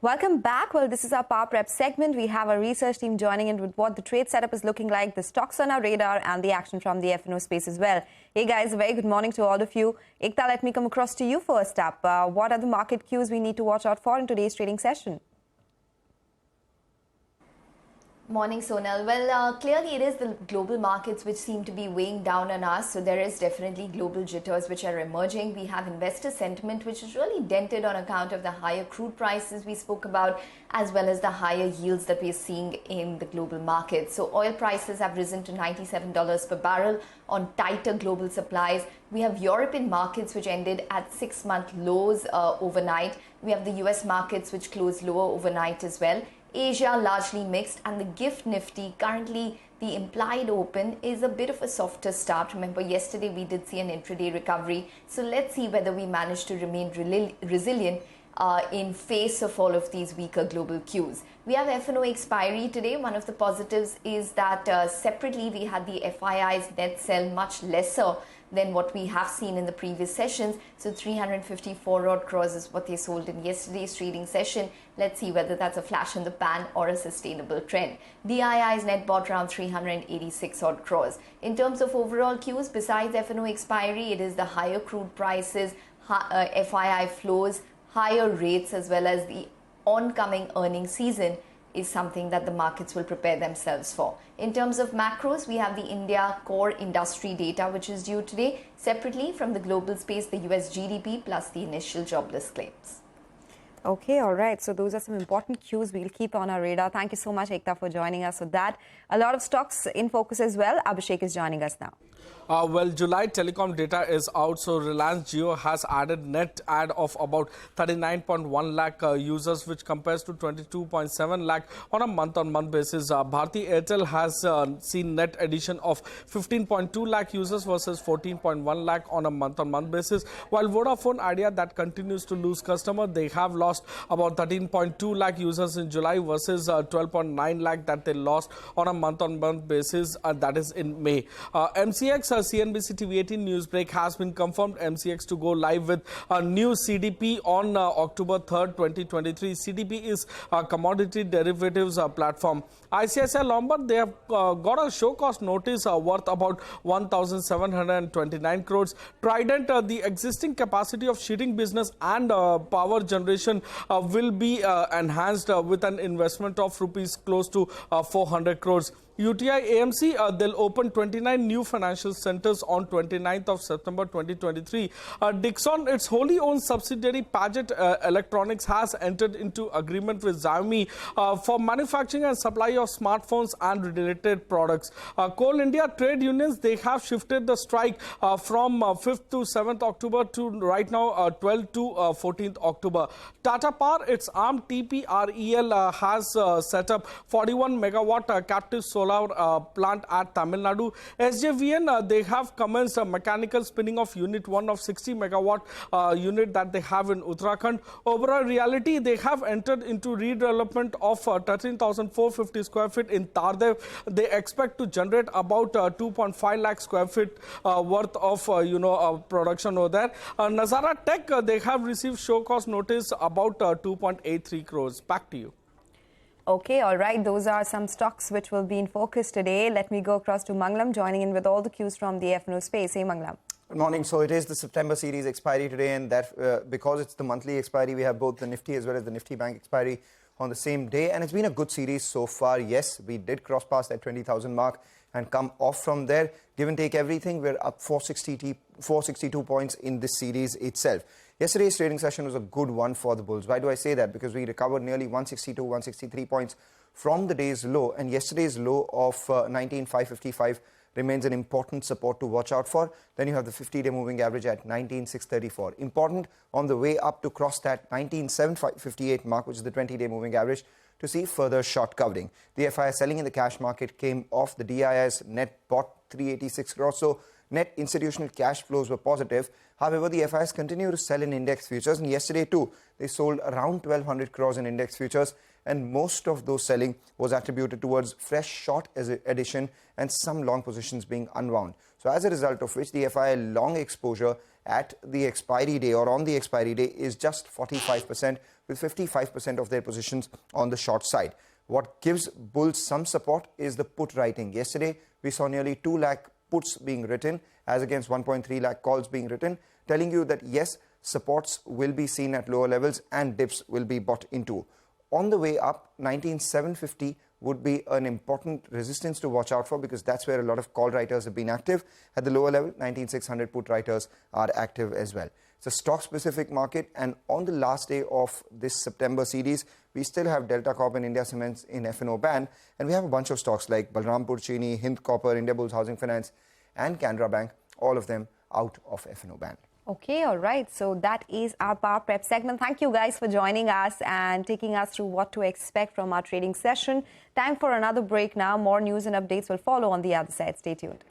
Welcome back. Well, this is our Power Prep segment. We have our research team joining in with what the trade setup is looking like, the stocks on our radar, and the action from the F&O space as well. Hey guys, a very good morning to all of you. Ekta, let me come across to you first up. What are the market cues we need to watch out for in today's trading session? Morning, Sonal. Well, clearly it is the global markets which seem to be weighing down on us. So there is definitely global jitters which are emerging. We have investor sentiment which is really dented on account of the higher crude prices we spoke about, as well as the higher yields that we're seeing in the global markets. So oil prices have risen to $97 per barrel on tighter global supplies. We have European markets which ended at 6-month lows overnight. We have the US markets which closed lower overnight as well. Asia largely mixed, and the GIFT Nifty, currently the implied open is a bit of a softer start. Remember, yesterday we did see an intraday recovery. So let's see whether we manage to remain resilient in face of all of these weaker global cues. We have F&O expiry today. One of the positives is that separately we had the FII's net sell much lesser than what we have seen in the previous sessions. So 354 odd crores is what they sold in yesterday's trading session. Let's see whether that's a flash in the pan or a sustainable trend. DII's net bought around 386 odd crores. In terms of overall cues, besides F&O expiry, it is the higher crude prices, FII flows, higher rates, as well as the oncoming earnings season is something that the markets will prepare themselves for. In terms of macros, we have the India core industry data, which is due today. Separately from the global space, the US GDP plus the initial jobless claims. Okay, all right. So those are some important cues we'll keep on our radar. Thank you so much, Ekta, for joining us with that. A lot of stocks in focus as well. Abhishek is joining us now. Well, July telecom data is out, so Reliance Jio has added net add of about 39.1 lakh users, which compares to 22.7 lakh on a month-on-month basis. Bharti Airtel has seen net addition of 15.2 lakh users versus 14.1 lakh on a month-on-month basis, while Vodafone Idea, that continues to lose customer. They have lost about 13.2 lakh users in July versus 12.9 lakh that they lost on a month-on-month basis, that is in May. MCX CNBC TV18 news break has been confirmed. MCX to go live with a new CDP on October 3rd, 2023. CDP is a commodity derivatives platform. ICICI Lombard, they have got a show cause notice worth about 1,729 crores. Trident, the existing capacity of sheeting business and power generation will be enhanced with an investment of rupees close to 400 crores. UTI AMC, they'll open 29 new financial centers on 29th of September 2023. Dixon, its wholly owned subsidiary Paget Electronics, has entered into agreement with Xiaomi for manufacturing and supply of smartphones and related products. Coal India trade unions, they have shifted the strike from 5th to 7th October to right now 12th to 14th October. Tata Power, its arm TPREL, has set up 41 megawatt captive solar plant at Tamil Nadu. SJVN, they have commenced a mechanical spinning of Unit 1 of 60 megawatt unit that they have in Uttarakhand. Overall Reality, they have entered into redevelopment of 13,450 square feet in Tardev. They expect to generate about 2.5 lakh square feet worth of production over there. Nazara Tech, they have received show cause notice about 2.83 crores. Back to you. Okay, all right. Those are some stocks which will be in focus today. Let me go across to Mangalam, joining in with all the cues from the F&O space. Hey, Mangalam. Good morning. So it is the September series expiry today, and that because it's the monthly expiry, we have both the Nifty as well as the Nifty Bank expiry on the same day. And it's been a good series so far. Yes, we did cross past that 20,000 mark and come off from there. Give and take everything, we're up 462 points in this series itself. Yesterday's trading session was a good one for the bulls. Why do I say that? Because we recovered nearly 162, 163 points from the day's low, and yesterday's low of 19,555 remains an important support to watch out for. Then you have the 50-day moving average at 19,634. Important on the way up to cross that 19,758 mark, which is the 20-day moving average, to see further short covering. The FII selling in the cash market came off. The DII's net bought 386 crores. So net institutional cash flows were positive. However, the FIs continue to sell in index futures, and yesterday too, they sold around 1,200 crores in index futures and most of those selling was attributed towards fresh short addition and some long positions being unwound. So as a result of which, the FI long exposure at the expiry day or on the expiry day is just 45%, with 55% of their positions on the short side. What gives bulls some support is the put writing. Yesterday, we saw nearly 2 lakh puts being written as against 1.3 lakh calls being written, telling you that yes, supports will be seen at lower levels and dips will be bought into. On the way up, 19,750 would be an important resistance to watch out for, because that's where a lot of call writers have been active. At the lower level, 19,600 put writers are active as well. It's a stock-specific market, and on the last day of this September series, we still have Delta Corp and India Cements in F&O ban, and we have a bunch of stocks like Balrampur Chini, Hind Copper, Indiabulls Housing Finance, and Canara Bank, all of them out of F&O ban. Okay, all right. So that is our Power Prep segment. Thank you guys for joining us and taking us through what to expect from our trading session. Time for another break now. More news and updates will follow on the other side. Stay tuned.